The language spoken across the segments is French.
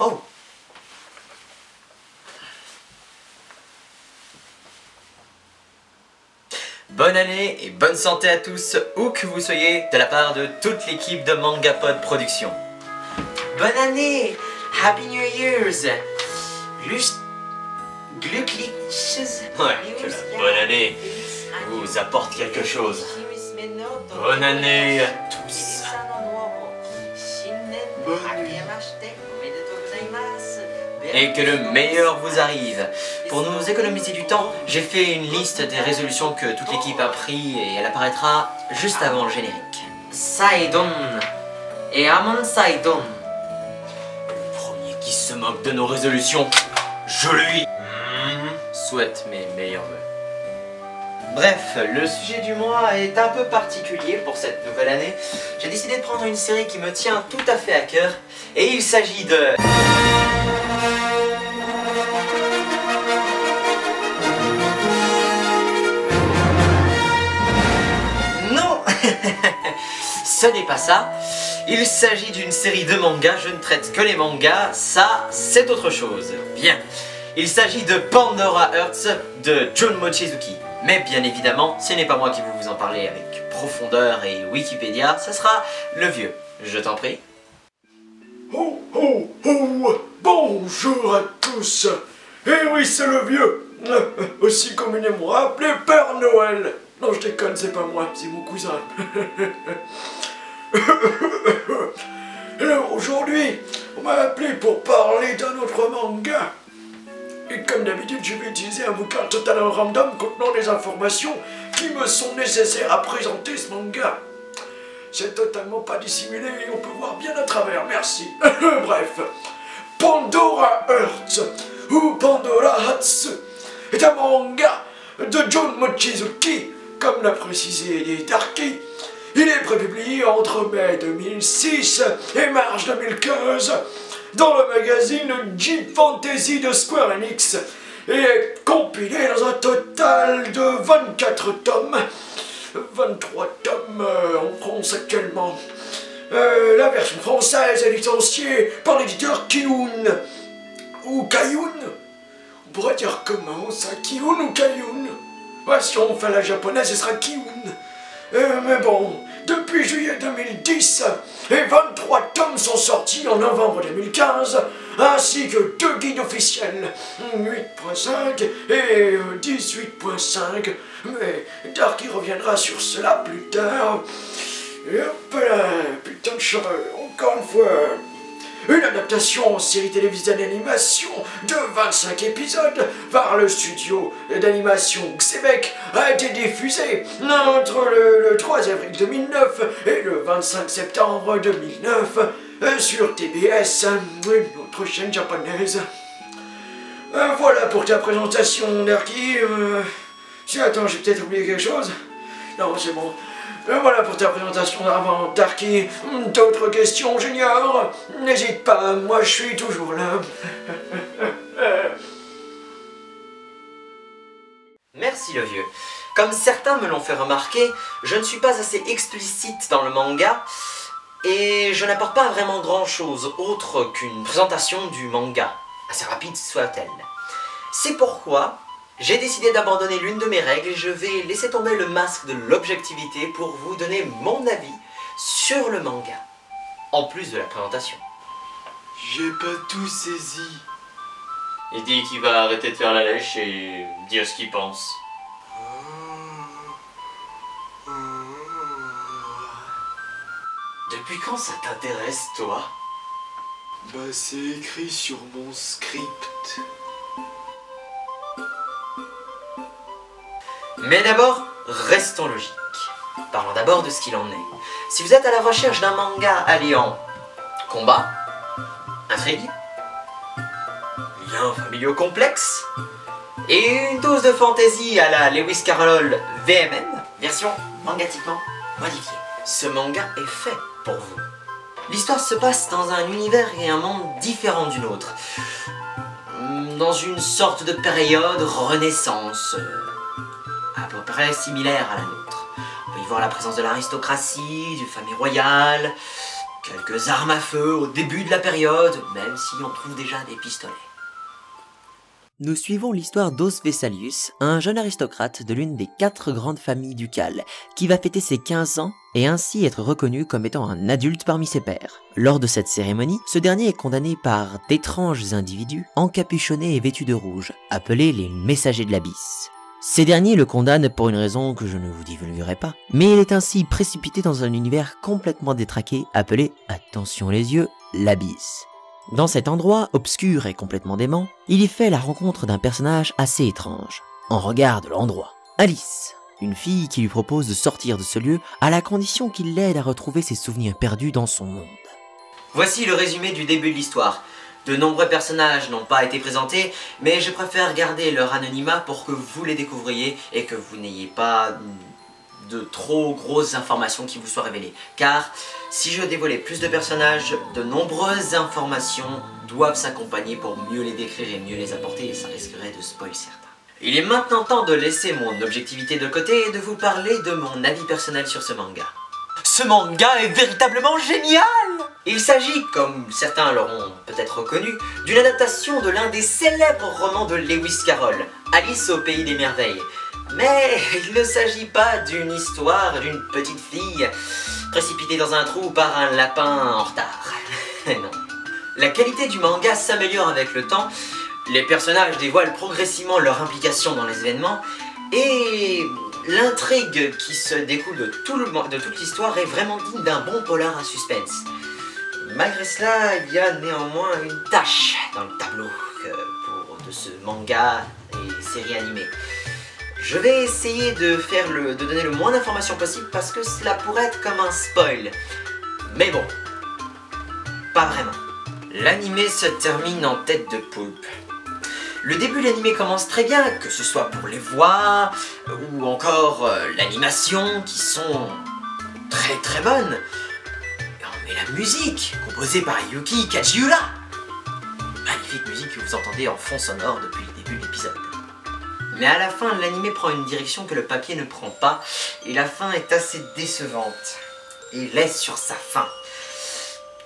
Oh! Bonne année et bonne santé à tous, où que vous soyez, de la part de toute l'équipe de MangaPod Productions. Bonne année! Happy New Year's! Glückliches... Ouais, que la bonne année vous apporte quelque chose. Bonne année à tous! Bonne année. Et que le meilleur vous arrive. Pour nous économiser du temps, j'ai fait une liste des résolutions que toute l'équipe a pris et elle apparaîtra juste avant le générique. Saidon et Amon Saidon. Le premier qui se moque de nos résolutions, je lui souhaite mes meilleurs vœux. Bref, le sujet du mois est un peu particulier pour cette nouvelle année. J'ai décidé de prendre une série qui me tient tout à fait à cœur et il s'agit de... Non. Ce n'est pas ça. Il s'agit d'une série de mangas, je ne traite que les mangas, ça c'est autre chose. Bien. Il s'agit de Pandora Hearts de Jun Mochizuki. Mais bien évidemment, ce n'est pas moi qui vais vous en parler avec profondeur et Wikipédia, ce sera le vieux. Je t'en prie. Oh, oh, oh, bonjour à tous. Eh oui, c'est le vieux, aussi communément appelé Père Noël. Non, je déconne, c'est pas moi, c'est mon cousin. Alors aujourd'hui, on m'a appelé pour parler d'un autre manga. Et comme d'habitude, je vais utiliser un bouquin totalement random contenant des informations qui me sont nécessaires à présenter ce manga. C'est totalement pas dissimulé et on peut voir bien à travers, merci. Bref, Pandora Hearts, ou Pandora Hearts, est un manga de Jun Mochizuki, comme l'a précisé Darky. Il est prépublié entre mai 2006 et mars 2015 dans le magazine Jeep Fantasy de Square Enix et est compilé dans un total de 24 tomes. 23 tomes en France actuellement. La version française est licenciée par l'éditeur Kiun. Ou Kayun. On pourrait dire comment ça, Kiun ou Kayun? Ouais, si on fait la japonaise, ce sera Kiun. Mais bon, depuis juillet 2010, et 23 tomes sont sortis en novembre 2015, ainsi que 2 guides officiels, 8.5 et 18.5, mais Darky reviendra sur cela plus tard. Et hop là, putain de chareux, encore une fois. Une adaptation en série télévisée d'animation de 25 épisodes par le studio d'animation Xebec a été diffusée entre le 3 avril 2009 et le 25 septembre 2009 sur TBS, une autre chaîne japonaise. Voilà pour ta présentation, Darky. Attends, j'ai peut-être oublié quelque chose. Non, c'est bon. Voilà pour ta présentation avant Darky. D'autres questions, Junior? N'hésite pas, moi je suis toujours là. Merci le vieux. Comme certains me l'ont fait remarquer, je ne suis pas assez explicite dans le manga et je n'apporte pas vraiment grand chose autre qu'une présentation du manga, assez rapide soit-elle. C'est pourquoi j'ai décidé d'abandonner l'une de mes règles et je vais laisser tomber le masque de l'objectivité pour vous donner mon avis sur le manga, en plus de la présentation. J'ai pas tout saisi. Il dit qu'il va arrêter de faire la lèche et dire ce qu'il pense. Depuis quand ça t'intéresse, toi? Bah, c'est écrit sur mon script. Mais d'abord, restons logiques. Parlons d'abord de ce qu'il en est. Si vous êtes à la recherche d'un manga alliant combat, intrigue, liens familiaux complexes, et une dose de fantaisie à la Lewis Carroll VMN, version mangatiquement modifiée, ce manga est fait pour vous. L'histoire se passe dans un univers et un monde différent du nôtre, dans une sorte de période renaissance, à peu près similaire à la nôtre. On peut y voir la présence de l'aristocratie, du famille royale, quelques armes à feu au début de la période, même si on trouve déjà des pistolets. Nous suivons l'histoire d'Os Vessalius, un jeune aristocrate de l'une des 4 grandes familles ducales, qui va fêter ses 15 ans et ainsi être reconnu comme étant un adulte parmi ses pairs. Lors de cette cérémonie, ce dernier est condamné par d'étranges individus encapuchonnés et vêtus de rouge, appelés les messagers de l'abysse. Ces derniers le condamnent pour une raison que je ne vous divulguerai pas, mais il est ainsi précipité dans un univers complètement détraqué appelé, attention les yeux, l'abysse. Dans cet endroit, obscur et complètement dément, il y fait la rencontre d'un personnage assez étrange. On regarde l'endroit. Alice, une fille qui lui propose de sortir de ce lieu à la condition qu'il l'aide à retrouver ses souvenirs perdus dans son monde. Voici le résumé du début de l'histoire. De nombreux personnages n'ont pas été présentés, mais je préfère garder leur anonymat pour que vous les découvriez et que vous n'ayez pas de trop grosses informations qui vous soient révélées. Car si je dévoilais plus de personnages, de nombreuses informations doivent s'accompagner pour mieux les décrire et mieux les apporter, et ça risquerait de spoiler certains. Il est maintenant temps de laisser mon objectivité de côté et de vous parler de mon avis personnel sur ce manga. Ce manga est véritablement génial! Il s'agit, comme certains l'auront peut-être reconnu, d'une adaptation de l'un des célèbres romans de Lewis Carroll, Alice au pays des merveilles. Mais il ne s'agit pas d'une histoire d'une petite fille précipitée dans un trou par un lapin en retard. Non. La qualité du manga s'améliore avec le temps, les personnages dévoilent progressivement leur implication dans les événements, et l'intrigue qui se découle de toute l'histoire est vraiment digne d'un bon polar à suspense. Malgré cela, il y a néanmoins une tâche dans le tableau de ce manga et série animée. Je vais essayer de donner le moins d'informations possible parce que cela pourrait être comme un spoil. Mais bon, pas vraiment. L'animé se termine en tête de poulpe. Le début de l'animé commence très bien, que ce soit pour les voix ou encore l'animation qui sont très bonnes. Mais la musique, composée par Yuki Kajiura, magnifique musique que vous entendez en fond sonore depuis le début de l'épisode. Mais à la fin, l'animé prend une direction que le papier ne prend pas, et la fin est assez décevante. Il laisse sur sa fin.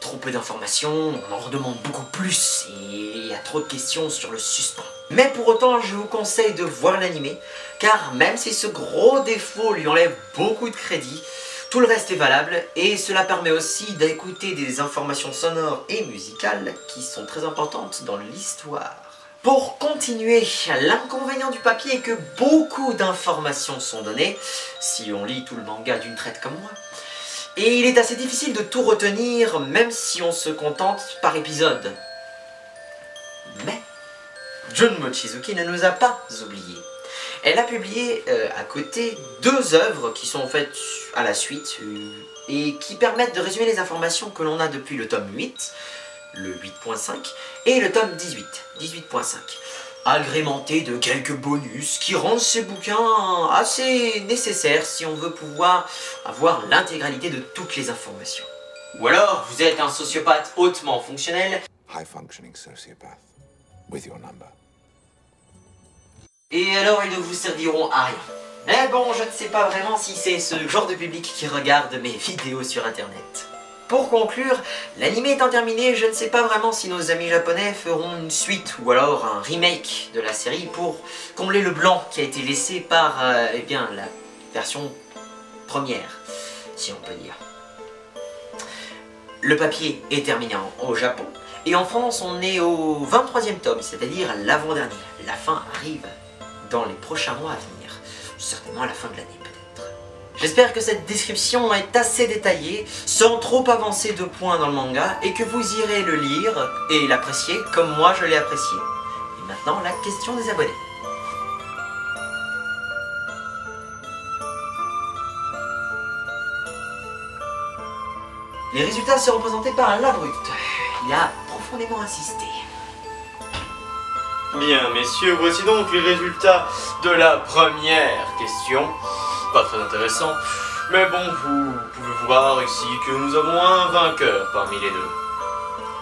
Trop peu d'informations, on en redemande beaucoup plus, et il y a trop de questions sur le suspens. Mais pour autant, je vous conseille de voir l'animé, car même si ce gros défaut lui enlève beaucoup de crédit, tout le reste est valable, et cela permet aussi d'écouter des informations sonores et musicales qui sont très importantes dans l'histoire. Pour continuer, l'inconvénient du papier est que beaucoup d'informations sont données, si on lit tout le manga d'une traite comme moi, et il est assez difficile de tout retenir, même si on se contente par épisode. Mais Jun Mochizuki ne nous a pas oubliés. Elle a publié à côté 2 œuvres qui sont faites à la suite et qui permettent de résumer les informations que l'on a depuis le tome 8, le 8.5, et le tome 18, 18.5, agrémenté de quelques bonus qui rendent ces bouquins assez nécessaires si on veut pouvoir avoir l'intégralité de toutes les informations. Ou alors, vous êtes un sociopathe hautement fonctionnel, high functioning sociopath with your number. Et alors ils ne vous serviront à rien. Mais bon, je ne sais pas vraiment si c'est ce genre de public qui regarde mes vidéos sur internet. Pour conclure, l'anime étant terminé, je ne sais pas vraiment si nos amis japonais feront une suite ou alors un remake de la série pour combler le blanc qui a été laissé par eh bien, la version première, si on peut dire. Le papier est terminé au Japon, et en France on est au 23e tome, c'est-à-dire l'avant-dernier. La fin arrive dans les prochains mois à venir, certainement à la fin de l'année peut-être. J'espère que cette description est assez détaillée, sans trop avancer de points dans le manga, et que vous irez le lire et l'apprécier comme moi je l'ai apprécié. Et maintenant, la question des abonnés. Les résultats seront présentés par l'Abrut. Il a profondément insisté. Bien, messieurs, voici donc les résultats de la première question. Pas très intéressant, mais bon, vous pouvez voir ici que nous avons un vainqueur parmi les deux.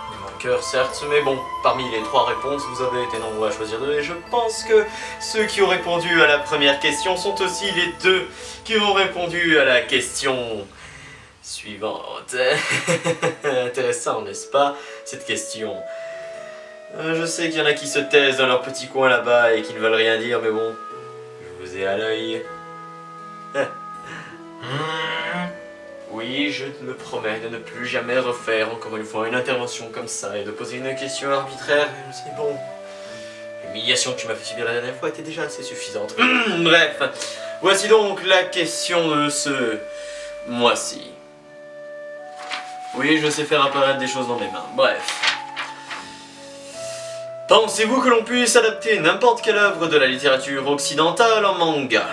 Un vainqueur, certes, mais bon, parmi les 3 réponses, vous avez été nombreux à choisir 2, et je pense que ceux qui ont répondu à la première question sont aussi les 2 qui ont répondu à la question suivante. Intéressant, n'est-ce pas, cette question? Je sais qu'il y en a qui se taisent dans leur petit coin là-bas et qui ne veulent rien dire, mais bon, je vous ai à l'œil. Oui, je me promets de ne plus jamais refaire encore une fois une intervention comme ça et de poser une question arbitraire. C'est bon. L'humiliation que tu m'as fait subir la dernière fois était déjà assez suffisante. Bref, voici donc la question de ce mois-ci. Oui, je sais faire apparaître des choses dans mes mains. Bref. Pensez-vous que l'on puisse adapter n'importe quelle œuvre de la littérature occidentale en manga?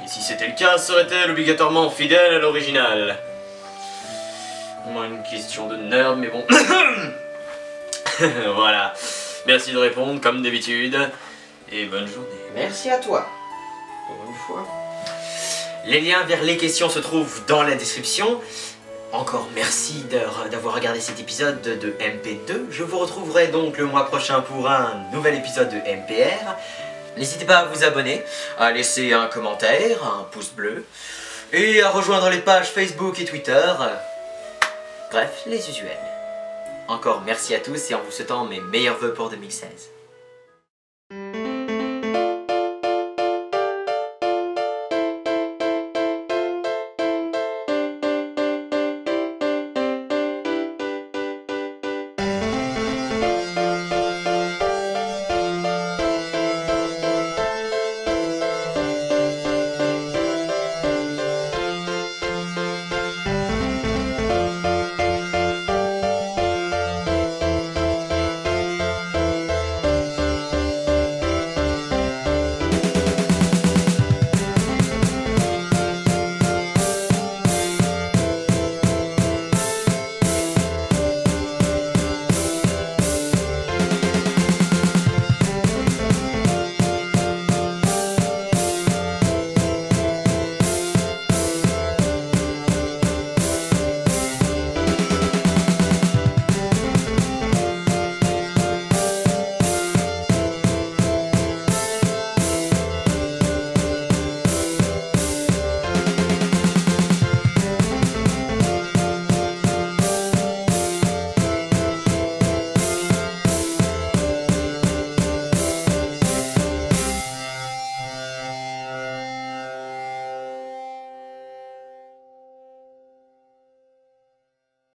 Et si c'était le cas, serait-elle obligatoirement fidèle à l'original? Moi, une question de nerd, mais bon. Voilà. Merci de répondre, comme d'habitude. Et bonne journée. Merci à toi. Pour une fois. Les liens vers les questions se trouvent dans la description. Encore merci d'avoir regardé cet épisode de MP2. Je vous retrouverai donc le mois prochain pour un nouvel épisode de MPR. N'hésitez pas à vous abonner, à laisser un commentaire, un pouce bleu, et à rejoindre les pages Facebook et Twitter. Bref, les usuels. Encore merci à tous et en vous souhaitant mes meilleurs vœux pour 2016.